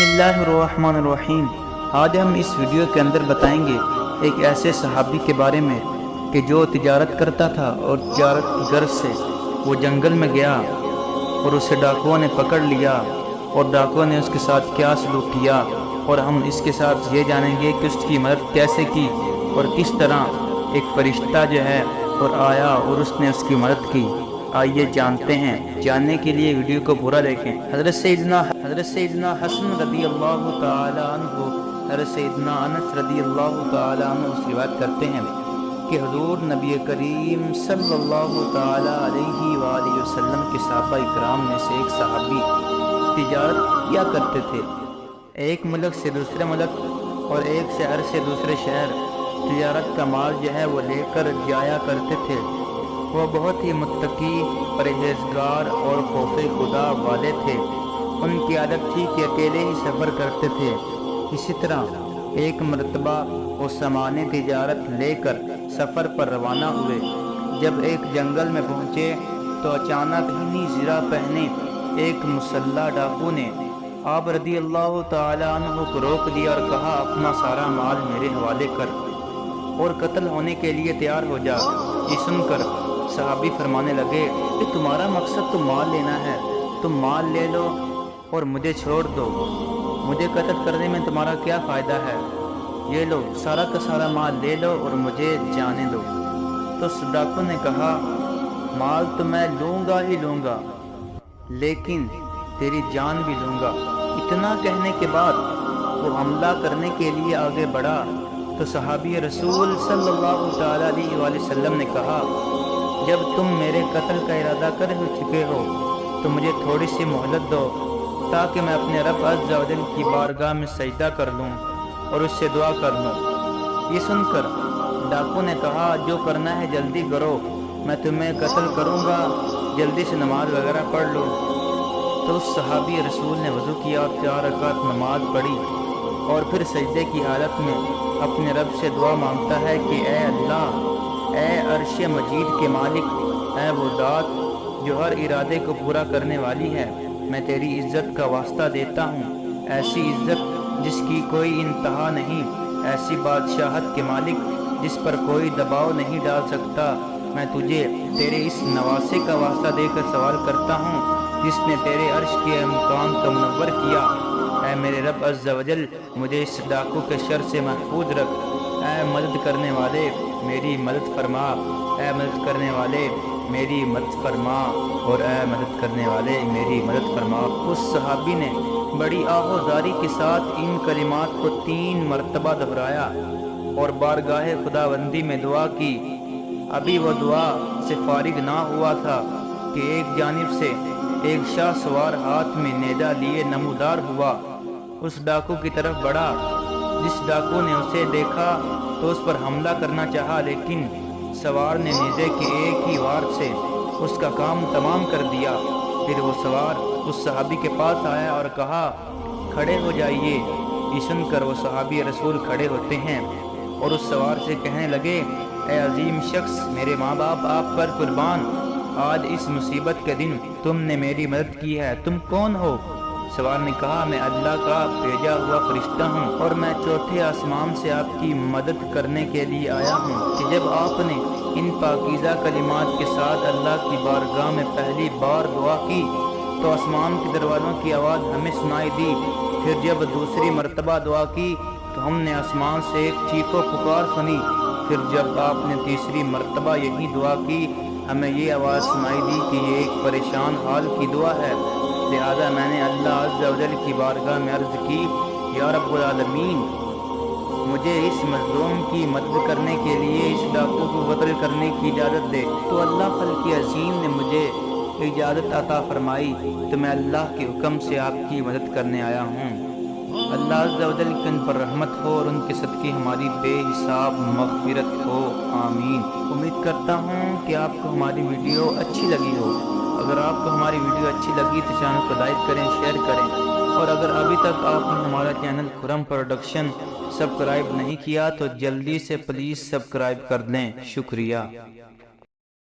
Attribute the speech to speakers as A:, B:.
A: बिस्मिल्लाहिर्रहमानिर्रहीम। आज हम इस वीडियो के अंदर बताएंगे एक ऐसे सहाबी के बारे में कि जो तिजारत करता था और तिजारत की गर्ज से वो जंगल में गया और उसे डाकुओं ने पकड़ लिया और डाकुओं ने उसके साथ क्या सलूक किया, और हम इसके साथ ये जानेंगे कि उसकी मदद कैसे की और किस तरह एक फरिश्ता जो है और आया और उसने उसकी मदद की। आइए जानते हैं। जानने के लिए वीडियो को पूरा देखें। हज़रत सैयदना हसन रदी अल्लाह ताला अन्हु, हज़रत सैयदना अनस रदी अल्लाह ताला अन्हु से बात करते हैं कि हुज़ूर नबी करीम सल्लल्लाहु ताला अलैहि वसल्लम के सहाबा इकराम में से एक सहाबी तिजारत किया करते थे। एक मुल्क से दूसरे मुल्क और एक शहर से दूसरे शहर तिजारत का माल जो है वो लेकर जाया करते थे। वो बहुत ही मुत्तकी, परहेज़गार और खौफ़े खुदा वाले थे। उनकी आदत थी कि अकेले ही सफ़र करते थे। इसी तरह एक मरतबा वो सामान तिजारत लेकर सफ़र पर रवाना हुए। जब एक जंगल में पहुँचे तो अचानक ही ज़िरा पहने एक मुसल्ला डाकू ने आप रदी अल्लाह ताला अन्हु को रोक दिया और कहा, अपना सारा माल मेरे हवाले कर और कत्ल होने के लिए तैयार हो जा। ये सुनकर सहाबी फरमाने लगे कि तुम्हारा मकसद तो माल लेना है, तुम माल ले लो और मुझे छोड़ दो। मुझे कत्ल करने में तुम्हारा क्या फ़ायदा है? ये लो, सारा का सारा माल ले लो और मुझे जाने दो। तो सदाकत ने कहा, माल तो मैं लूँगा ही लूँगा, लेकिन तेरी जान भी लूँगा। इतना कहने के बाद वो हमला करने के लिए आगे बढ़ा तो सहाबी रसूल सल्लल्लाहु तआला अलैहि वसल्लम ने कहा, जब तुम मेरे कत्ल का इरादा कर चुके हो तो मुझे थोड़ी सी मोहलत दो ताकि मैं अपने रब अज़्ज़ा व जल की बारगाह में सजदा कर लूँ और उससे दुआ कर लूँ। ये सुनकर डाकू ने कहा, जो करना है जल्दी करो, मैं तुम्हें कत्ल करूँगा, जल्दी से नमाज वगैरह पढ़ लो। तो उस सहाबी रसूल ने वज़ू किया और 4 रकात नमाज पढ़ी और फिर सजदे की हालत में अपने रब से दुआ मांगता है कि ए अल्लाह, ए अर्श मजीद के मालिक, ए वो ज़ात जो हर इरादे को पूरा करने वाली है, मैं तेरी इज़्ज़त का वास्ता देता हूँ, ऐसी इज़्ज़त जिसकी कोई इंतहा नहीं, ऐसी बादशाहत के मालिक जिस पर कोई दबाव नहीं डाल सकता। मैं तुझे तेरे इस नवासे का वास्ता देकर सवाल करता हूँ जिसने तेरे अर्श के मकाम को मुनव्वर किया। ऐ मेरे रब अज़्ज़ा व जल, मुझे इस डाकू के शर से महफूज रख। ऐ मदद करने वाले मेरी मदद फरमा, ऐ मदद करने वाले मेरी मदद फरमा, और ऐ मदद करने वाले मेरी मदद फरमा। उस सहाबी ने बड़ी आहोज़ारी के साथ इन कलिमात को 3 मरतबा दोहराया और बारगाह खुदाबंदी में दुआ की। अभी वो दुआ से फारिग ना हुआ था कि एक जानिब से एक शाह सवार हाथ में नेजा लिए नमूदार हुआ, उस डाकू की तरफ बढ़ा। जिस डाकू ने उसे देखा तो उस पर हमला करना चाहा, लेकिन सवार ने नेज़े के एक ही वार से उसका काम तमाम कर दिया। फिर वो सवार उस सहाबी के पास आया और कहा, खड़े हो जाइए। ये सुनकर वो सहाबी रसूल खड़े होते हैं और उस सवार से कहने लगे, ए अजीम शख्स, मेरे माँ बाप आप पर कुर्बान, आज इस मुसीबत के दिन तुमने मेरी मदद की है, तुम कौन हो? सवार ने कहा, मैं अल्लाह का भेजा हुआ फरिश्ता हूँ और मैं चौथे आसमान से आपकी मदद करने के लिए आया हूँ कि जब आपने इन पाकीज़ा कलिमात के साथ अल्लाह की बारगाह में पहली बार दुआ की तो आसमान के दरवाज़ों की आवाज़ हमें सुनाई दी। फिर जब दूसरी मरतबा दुआ की तो हमने आसमान से एक चीखो पुकार सुनी। फिर जब आपने तीसरी मरतबा यही दुआ की, हमें ये आवाज़ सुनाई दी कि ये एक परेशान हाल की दुआ है। लिहाजा मैंने अल्लाह अज़्ज़ा व जल की बारगाह में अर्ज़ की, या रब्बुल आलमीन, मुझे इस मज़लूम की मदद करने के लिए इस डाकू को कत्ल करने की इजाज़त दे। तो अल्लाह ख़ल्क़ अज़ीम ने मुझे इजाज़त अता फरमाई, तो मैं अल्लाह के हुक्म से आपकी मदद करने आया हूँ। अल्लाह अज़्ज़ा व जल की उन पर रहमत हो और उनके सदक़े हमारी बेहिसाब मग़फ़िरत हो, आमीन। उम्मीद करता हूँ कि आपको हमारी वीडियो अच्छी लगी हो। अगर आपको हमारी वीडियो अच्छी लगी तो चैनल को लाइक करें, शेयर करें, और अगर अभी तक आपने हमारा चैनल खुरम प्रोडक्शन सब्सक्राइब नहीं किया तो जल्दी से प्लीज़ सब्सक्राइब कर लें। शुक्रिया।